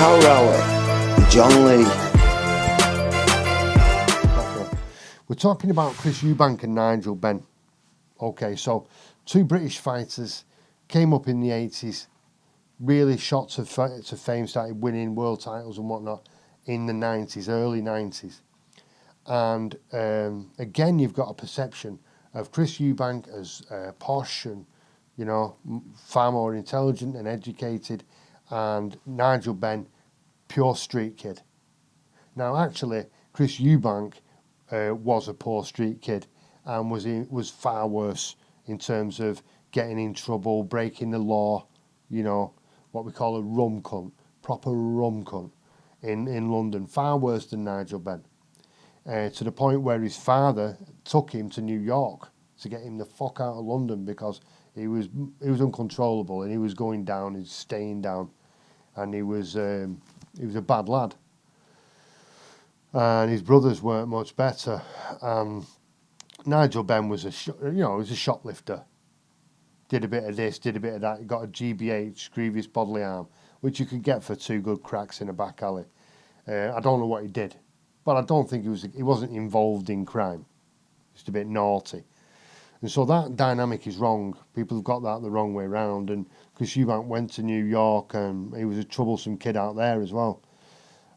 Rally, John Lee. Okay. We're talking about Chris Eubank and Nigel Benn. Okay, so two British fighters came up in the 80s, really shot to fame, started winning world titles and whatnot in the 90s, early 90s. And again, you've got a perception of Chris Eubank as posh and, you know, far more intelligent and educated, and Nigel Benn, pure street kid. Now, actually, Chris Eubank was a poor street kid and was far worse in terms of getting in trouble, breaking the law, you know, what we call a rum cunt, proper rum cunt in London, far worse than Nigel Benn. To the point where his father took him to New York to get him the fuck out of London because he was uncontrollable and he was going down, he was staying down, and he was a bad lad. And his brothers weren't much better. Nigel Benn was a shoplifter. Did a bit of this, did a bit of that. He got a GBH, grievous bodily harm, which you could get for 2 good cracks in a back alley. I don't know what he did, but I don't think he wasn't involved in crime. Just a bit naughty. And so that dynamic is wrong. People have got that the wrong way round. And Chris Eubank went to New York, and he was a troublesome kid out there as well.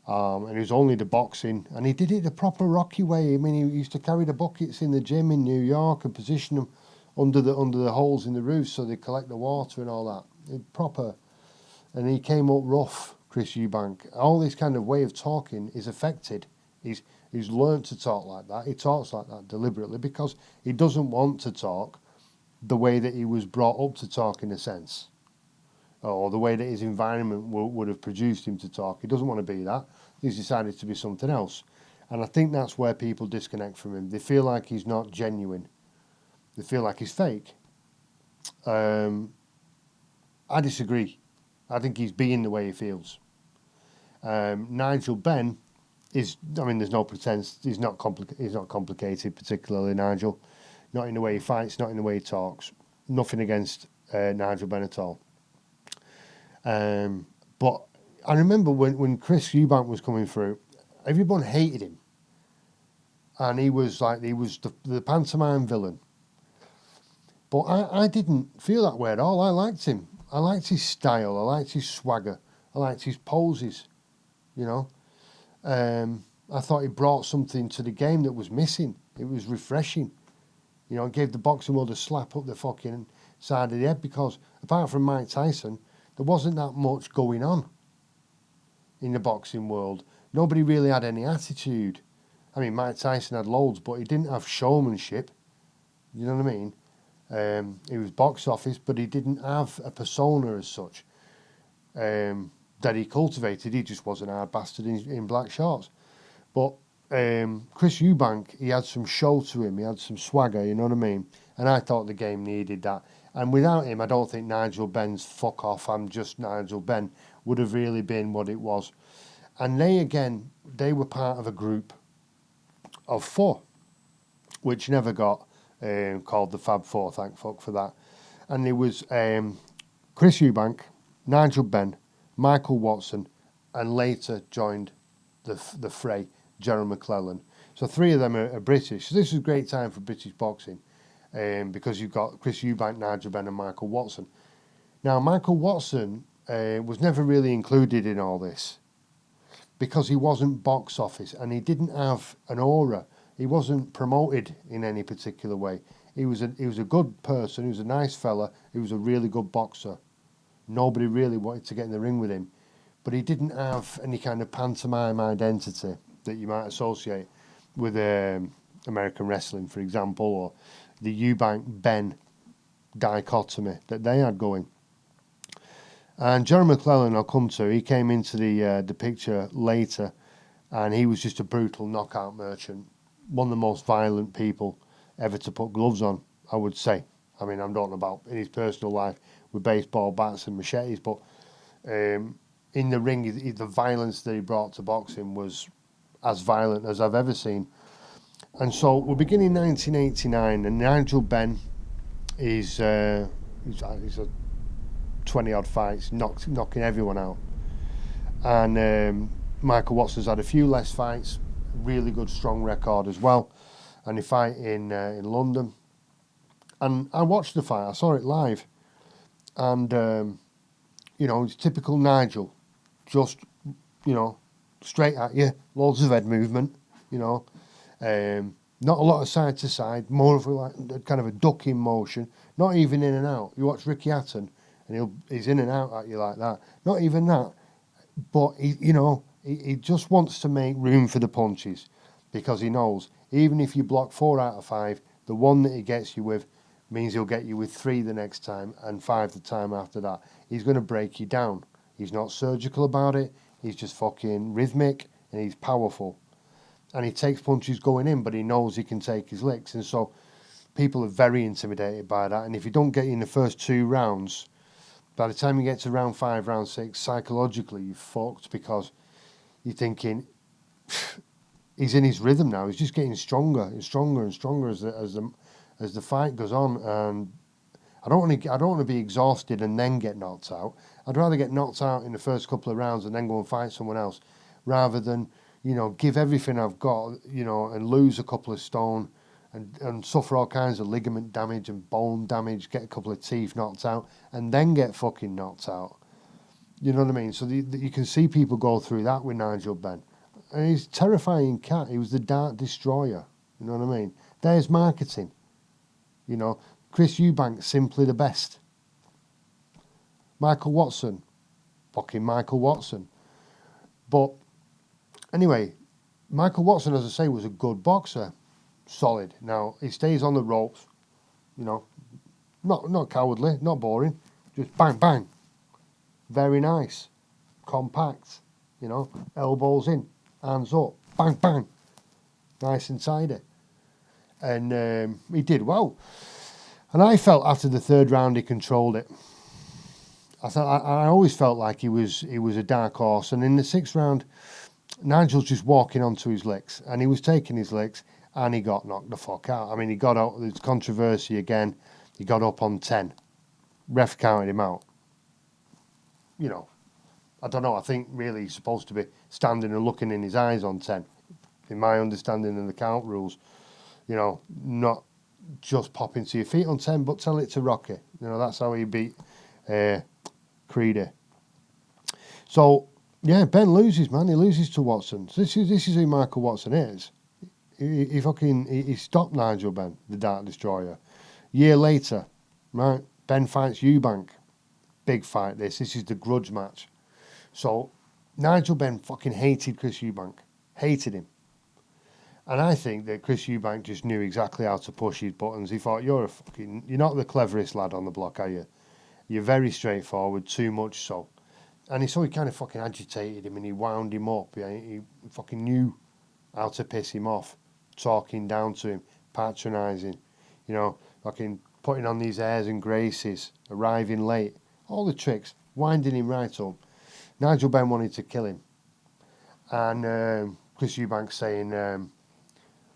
And he was only the boxing, and he did it the proper Rocky way. I mean, he used to carry the buckets in the gym in New York and position them under the holes in the roof so they collect the water and all that. Proper. And he came up rough, Chris Eubank. All this kind of way of talking is affected. He's learned to talk like that. He talks like that deliberately because he doesn't want to talk the way that he was brought up to talk, in a sense, or the way that his environment would have produced him to talk. He doesn't want to be that. He's decided to be something else. And I think that's where people disconnect from him. They feel like he's not genuine. They feel like he's fake. I disagree. I think he's being the way he feels. Nigel Benn there's no pretense. He's not complicated, particularly Nigel. Not in the way he fights, not in the way he talks. Nothing against Nigel Benn at all. But I remember when Chris Eubank was coming through, everyone hated him. And he was the pantomime villain. But I didn't feel that way at all. I liked him. I liked his style. I liked his swagger. I liked his poses, you know. I thought he brought something to the game that was missing. It was refreshing. You know, it gave the boxing world a slap up the fucking side of the head because apart from Mike Tyson, there wasn't that much going on in the boxing world. Nobody really had any attitude. I mean, Mike Tyson had loads, but he didn't have showmanship. You know what I mean? He was box office, but he didn't have a persona as such that he cultivated. He just was an hard bastard in black shorts. But Chris Eubank, he had some show to him. He had some swagger, you know what I mean? And I thought the game needed that. And without him, I don't think Nigel Benn's fuck off, I'm just Nigel Benn would have really been what it was. And they were part of a group of 4, which never got called the Fab Four, thank fuck for that. And it was Chris Eubank, Nigel Benn, Michael Watson, and later joined the fray, Gerald McClellan. So 3 of them are British. So this is a great time for British boxing because you've got Chris Eubank, Nigel Benn, and Michael Watson. Now, Michael Watson was never really included in all this because he wasn't box office and he didn't have an aura. He wasn't promoted in any particular way. He was a good person. He was a nice fella. He was a really good boxer. Nobody really wanted to get in the ring with him. But he didn't have any kind of pantomime identity that you might associate with American wrestling, for example, or the Eubank-Benn dichotomy that they had going. And Gerald McClellan, I'll come to, he came into the picture later, and he was just a brutal knockout merchant. One of the most violent people ever to put gloves on, I would say. I mean, I'm talking about in his personal life with baseball bats and machetes, but in the ring, the violence that he brought to boxing was as violent as I've ever seen. And so we're beginning 1989, and Nigel Benn he's a 20-odd fights, knocking everyone out. And Michael Watson's had a few less fights, really good strong record as well. And he fight in London. And I watched the fight, I saw it live. And, it's typical Nigel. Just, straight at you, loads of head movement, not a lot of side to side, more of a kind of a ducking motion, not even in and out. You watch Ricky Hatton and he's in and out at you like that. Not even that, but he just wants to make room for the punches because he knows even if you block 4 out of 5, the one that he gets you with means he'll get you with 3 the next time and 5 the time after that. He's going to break you down. He's not surgical about it. He's just fucking rhythmic and he's powerful. And he takes punches going in, but he knows he can take his licks. And so people are very intimidated by that. And if you don't get in the first 2 rounds, by the time you get to round 5, round 6, psychologically you're fucked because you're thinking he's in his rhythm now. He's just getting stronger and stronger and stronger as the fight goes on. And I don't want to be exhausted and then get knocked out. I'd rather get knocked out in the first couple of rounds and then go and fight someone else, rather than give everything I've got, and lose a couple of stone and suffer all kinds of ligament damage and bone damage, get a couple of teeth knocked out, and then get fucking knocked out. You know what I mean? So you can see people go through that with Nigel Benn. And he's a terrifying cat. He was the Dart Destroyer. You know what I mean? There's marketing. Chris Eubank, simply the best. Michael Watson, fucking Michael Watson. But anyway, Michael Watson, as I say, was a good boxer. Solid. Now, he stays on the ropes, not cowardly, not boring. Just bang, bang. Very nice. Compact, elbows in, hands up, bang, bang. Nice and tidy. And he did well. And I felt after the 3rd round he controlled it. I always felt like he was a dark horse. And in the 6th round, Nigel's just walking onto his licks, and he was taking his licks, and he got knocked the fuck out. I mean, he got out. There's controversy again. He got up on 10. Ref counted him out. I don't know. I think really he's supposed to be standing and looking in his eyes on 10. In my understanding of the count rules, not just popping to your feet on 10, but tell it to Rocky. That's how he beat Creedy. So, yeah, Ben loses, man. He loses to Watson. So this is who Michael Watson is. He stopped Nigel Benn, the Dart Destroyer. Year later, right, Ben fights Eubank. Big fight this. This is the grudge match. So, Nigel Benn fucking hated Chris Eubank. Hated him. And I think that Chris Eubank just knew exactly how to push his buttons. He thought, you're not the cleverest lad on the block, are you? You're very straightforward, too much so. And he kind of fucking agitated him and he wound him up. He fucking knew how to piss him off, talking down to him, patronising, fucking putting on these airs and graces, arriving late, all the tricks, winding him right up. Nigel Benn wanted to kill him. And Chris Eubank saying,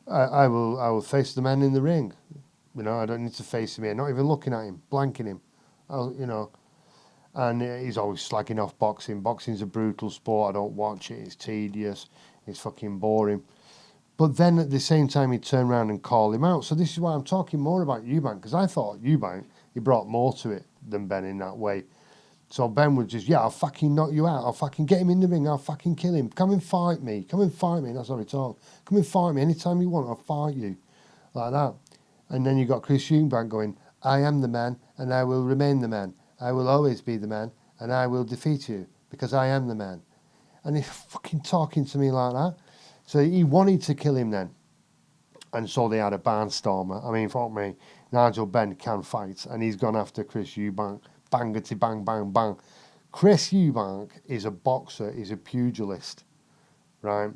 I will face the man in the ring. I don't need to face him here, not even looking at him, blanking him. And he's always slagging off boxing. Boxing's a brutal sport. I don't watch it. It's tedious. It's fucking boring. But then at the same time, he'd turn around and call him out. So this is why I'm talking more about Eubank, because I thought Eubank, he brought more to it than Ben in that way. So Ben would just, I'll fucking knock you out. I'll fucking get him in the ring. I'll fucking kill him. Come and fight me. Come and fight me. That's how he talked. Come and fight me anytime you want. I'll fight you. Like that. And then you got Chris Eubank going, I am the man and I will remain the man. I will always be the man and I will defeat you because I am the man. And he's fucking talking to me like that. So he wanted to kill him then. And so they had a barnstormer. I mean, fuck me. Nigel Benn can fight and he's gone after Chris Eubank. Bangity bang bang bang. Chris Eubank is a boxer, he's a pugilist, right?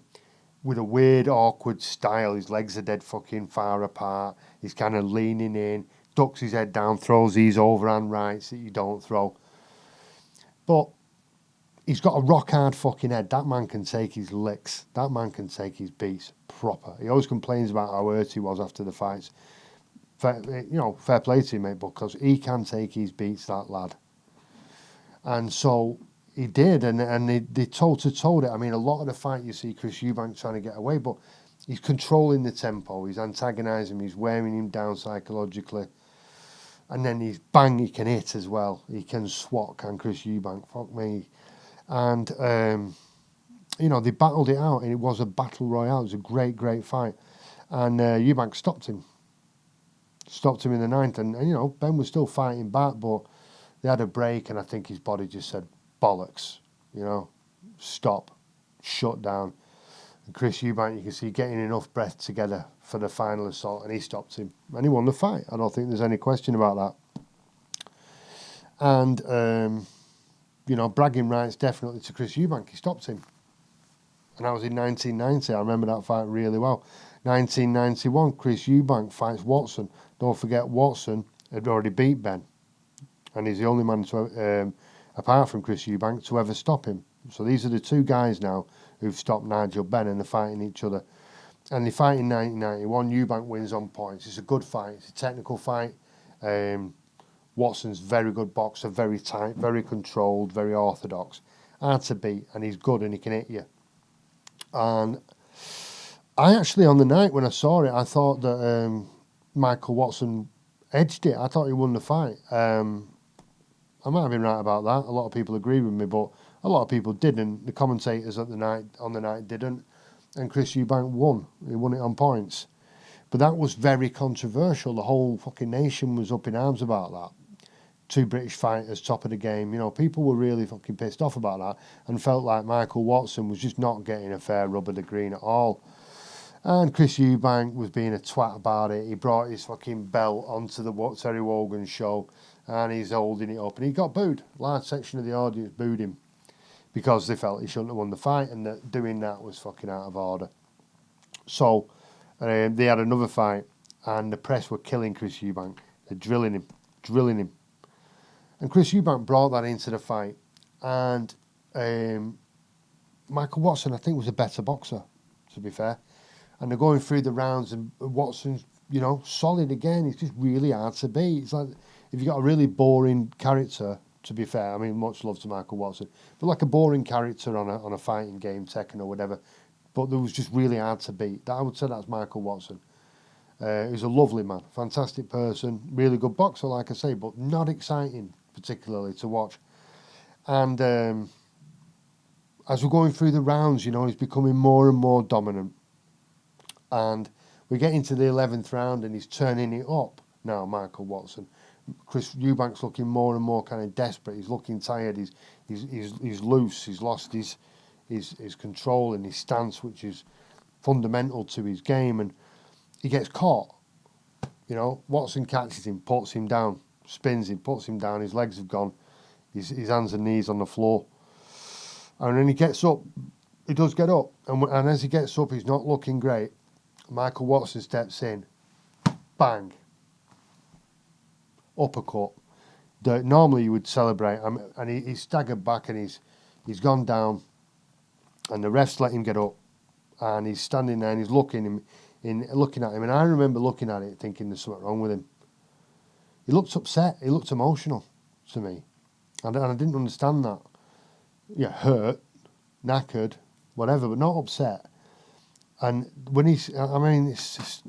With a weird, awkward style. His legs are dead fucking far apart. He's kind of leaning in, ducks his head down, throws these overhand rights that you don't throw. But he's got a rock hard fucking head. That man can take his licks. That man can take his beats proper. He always complains about how hurt he was after the fights. Fair play to him, mate, because he can take his beats, that lad. And so He did, and they toe-to-toed it. I mean, a lot of the fight you see Chris Eubank trying to get away, but he's controlling the tempo, he's antagonising him, he's wearing him down psychologically. And then he's bang, he can hit as well. He can swat, can Chris Eubank, fuck me. And, you know, they battled it out, and it was a battle royale. It was a great, great fight. And Eubank stopped him. Stopped him in the ninth, and, you know, Ben was still fighting back, but they had a break, and I think his body just said, bollocks, you know, stop, shut down. And Chris Eubank, you can see getting enough breath together for the final assault, and he stopped him, and he won the fight. I don't think there's any question about that. And, you know, bragging rights definitely to Chris Eubank. He stopped him. And that was in 1990. I remember that fight really well. 1991, Chris Eubank fights Watson. Don't forget, Watson had already beat Ben. And he's the only man, to, apart from Chris Eubank, to ever stop him. So these are the two guys now who've stopped Nigel Benn, and they're fighting each other. And they fight in 1991. Eubank wins on points. It's a good fight. It's a technical fight. Watson's very good boxer, very tight, very controlled, very orthodox. Hard to beat, and he's good and he can hit you. And I actually, on the night when I saw it, I thought that Michael Watson edged it. I thought he won the fight. I might have been right about that. A lot of people agree with me, but a lot of people didn't. The commentators on the night didn't. And Chris Eubank won. He won it on points. But that was very controversial. The whole fucking nation was up in arms about that. Two British fighters, top of the game. You know, people were really fucking pissed off about that and felt like Michael Watson was just not getting a fair rub of the green at all. And Chris Eubank was being a twat about it. He brought his fucking belt onto the Terry Wogan show, and he's holding it up, and he got booed. A large section of the audience booed him because they felt he shouldn't have won the fight, and that doing that was fucking out of order. So they had another fight, and the press were killing Chris Eubank. They're drilling him. And Chris Eubank brought that into the fight. And Michael Watson, I think, was a better boxer, to be fair. And they're going through the rounds, and Watson's, you know, solid again. He's just really hard to beat. It's like if you've got a really boring character, to be fair, I mean, much love to Michael Watson, but like a boring character on a fighting game, Tekken or whatever, but that was just really hard to beat. I would say that's Michael Watson. He's a lovely man, fantastic person, really good boxer, like I say, but not exciting particularly to watch. And as we're going through the rounds, you know, he's becoming more and more dominant. And we get into the 11th round, and he's turning it up now, Michael Watson. Chris Eubank's looking more and more kind of desperate. He's looking tired. He's loose. He's lost his control and his stance, which is fundamental to his game. And he gets caught. You know, Watson catches him, puts him down, spins him, puts him down. His legs have gone. His hands and knees on the floor. And then he gets up. He does get up. And as he gets up, he's not looking great. Michael Watson steps in. Bang. Uppercut. Normally you would celebrate. And he staggered back, and he's gone down. And the refs let him get up. And he's standing there, and he's looking at him. And I remember looking at it thinking there's something wrong with him. He looked upset. He looked emotional to me. And I didn't understand that. Yeah, hurt, knackered, whatever, but not upset. And when it's just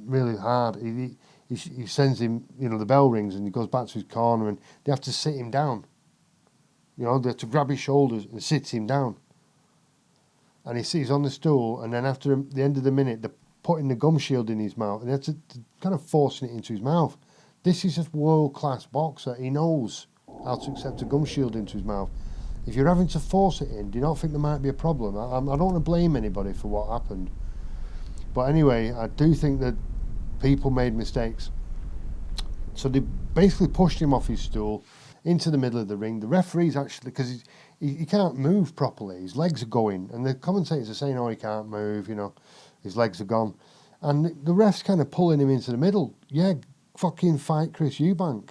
really hard. He sends him, you know, the bell rings, and he goes back to his corner, and they have to sit him down. You know, they have to grab his shoulders and sit him down. And he's on the stool, and then after the end of the minute, they're putting the gum shield in his mouth, and they're to kind of forcing it into his mouth. This is a world-class boxer. He knows how to accept a gum shield into his mouth. If you're having to force it in, do you not think there might be a problem? I don't want to blame anybody for what happened. But anyway, I do think that people made mistakes. So they basically pushed him off his stool into the middle of the ring. The referee's actually, because he can't move properly, his legs are going, and the commentators are saying, oh, he can't move, you know, his legs are gone. And the ref's kind of pulling him into the middle. Yeah, fucking fight Chris Eubank.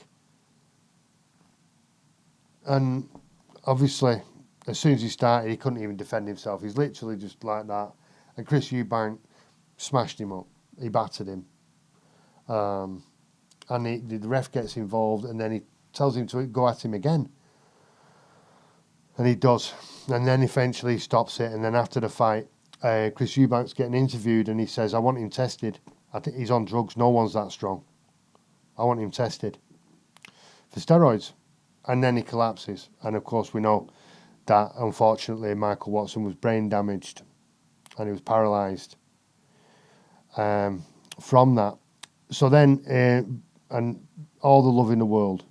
And obviously, as soon as he started, he couldn't even defend himself. He's literally just like that. And Chris Eubank smashed him up. He battered him. And the ref gets involved, and then he tells him to go at him again. And he does. And then eventually he stops it. And then after the fight, Chris Eubank's getting interviewed and he says, I want him tested. I think he's on drugs. No one's that strong. I want him tested for steroids. And then he collapses. And of course, we know that unfortunately Michael Watson was brain damaged and he was paralysed from that. So then, and all the love in the world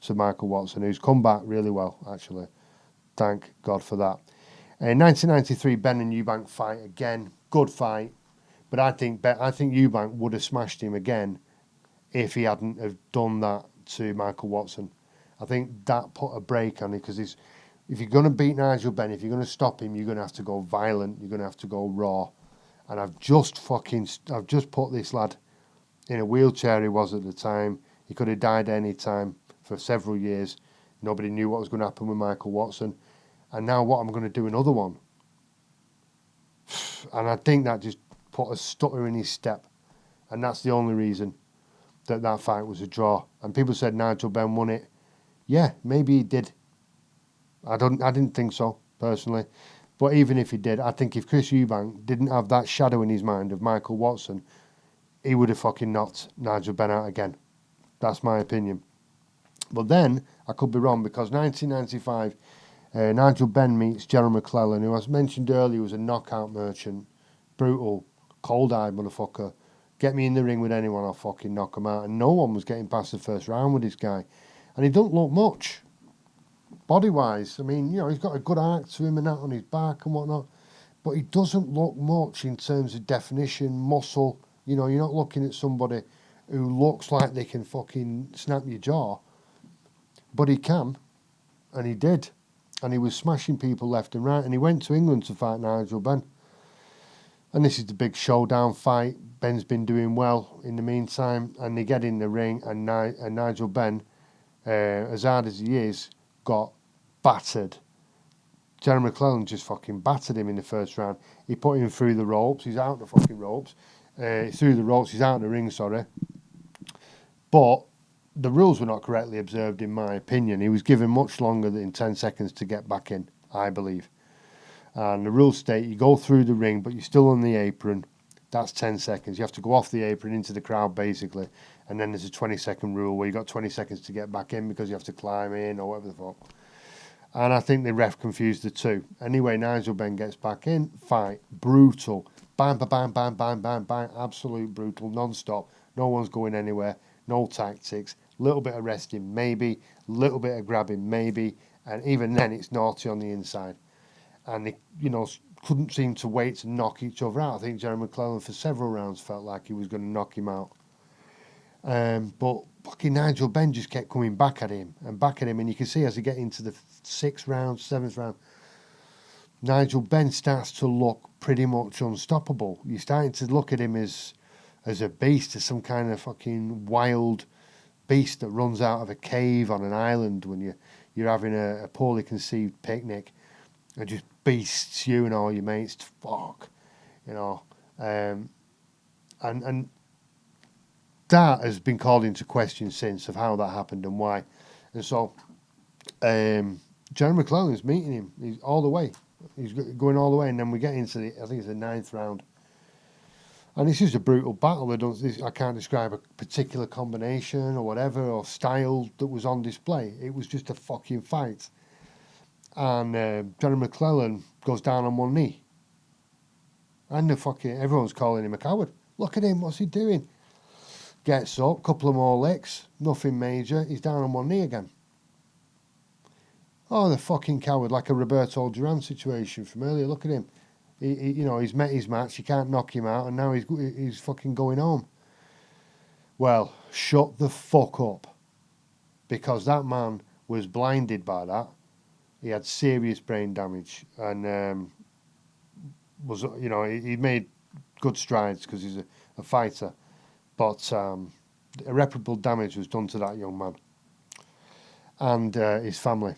to Michael Watson, who's come back really well, actually. Thank God for that. In 1993, Benn and Eubank fight again. Good fight. But I think Eubank would have smashed him again if he hadn't have done that to Michael Watson. I think that put a break on it, because if you're going to beat Nigel Benn, if you're going to stop him, you're going to have to go violent. You're going to have to go raw. And I've just put this lad in a wheelchair he was at the time. He could have died any time for several years. Nobody knew what was going to happen with Michael Watson. And now what, I'm going to do another one. And I think that just put a stutter in his step. And that's the only reason that fight was a draw. And people said Nigel Benn won it. Yeah, maybe he did. I didn't think so, personally. But even if he did, I think if Chris Eubank didn't have that shadow in his mind of Michael Watson, he would have fucking knocked Nigel Benn out again. That's my opinion. But then, I could be wrong, because 1995, Nigel Benn meets Gerald McClellan, who, as mentioned earlier, was a knockout merchant. Brutal, cold-eyed motherfucker. Get me in the ring with anyone, I'll fucking knock him out. And no one was getting past the first round with this guy. And he don't look much, body-wise. I mean, he's got a good arc to him and that on his back and whatnot. But he doesn't look much in terms of definition, muscle. You're not looking at somebody who looks like they can fucking snap your jaw. But he can, and he did. And he was smashing people left and right. And he went to England to fight Nigel Benn. And this is the big showdown fight. Ben's been doing well in the meantime. And they get in the ring, and Nigel Benn, as hard as he is, got battered. Jeremy McClellan just fucking battered him in the first round. He put him through the ropes. He's out the fucking ropes. Through the ropes. He's out of the ring, sorry. But the rules were not correctly observed, in my opinion. He was given much longer than 10 seconds to get back in, I believe. And the rules state you go through the ring, but you're still on the apron. That's 10 seconds. You have to go off the apron into the crowd, basically. And then there's a 20-second rule where you got 20 seconds to get back in because you have to climb in or whatever the fuck. And I think the ref confused the two. Anyway, Nigel Benn gets back in. Fight. Brutal. Bang, bang, bang, bang, bang, bang, bang. Absolute brutal. Non-stop. No one's going anywhere. No tactics. Little bit of resting, maybe. Little bit of grabbing, maybe. And even then, it's naughty on the inside. And they, couldn't seem to wait to knock each other out. I think Jeremy McClellan, for several rounds, felt like he was going to knock him out. But fucking Nigel Benn just kept coming back at him. And you can see as he get into the 6th round, 7th round, Nigel Benn starts to look pretty much unstoppable. You're starting to look at him as a beast, as some kind of fucking wild beast that runs out of a cave on an island when you're having a poorly conceived picnic and just beasts you and all your mates. Fuck, and that has been called into question since, of how that happened and why. And so Jeremy McClellan's meeting him. He's all the way. He's going all the way, and then we get into I think it's the 9th round. And this is a brutal battle. I can't describe a particular combination or whatever or style that was on display. It was just a fucking fight. And Jeremy McClellan goes down on one knee. And everyone's calling him a coward. Look at him, what's he doing? Gets up, couple of more licks, nothing major. He's down on one knee again. Oh, the fucking coward, like a Roberto Duran situation from earlier. Look at him. He's met his match. You can't knock him out, and now he's fucking going home. Well, shut the fuck up, because that man was blinded by that. He had serious brain damage, and he made good strides because he's a fighter, but irreparable damage was done to that young man and his family.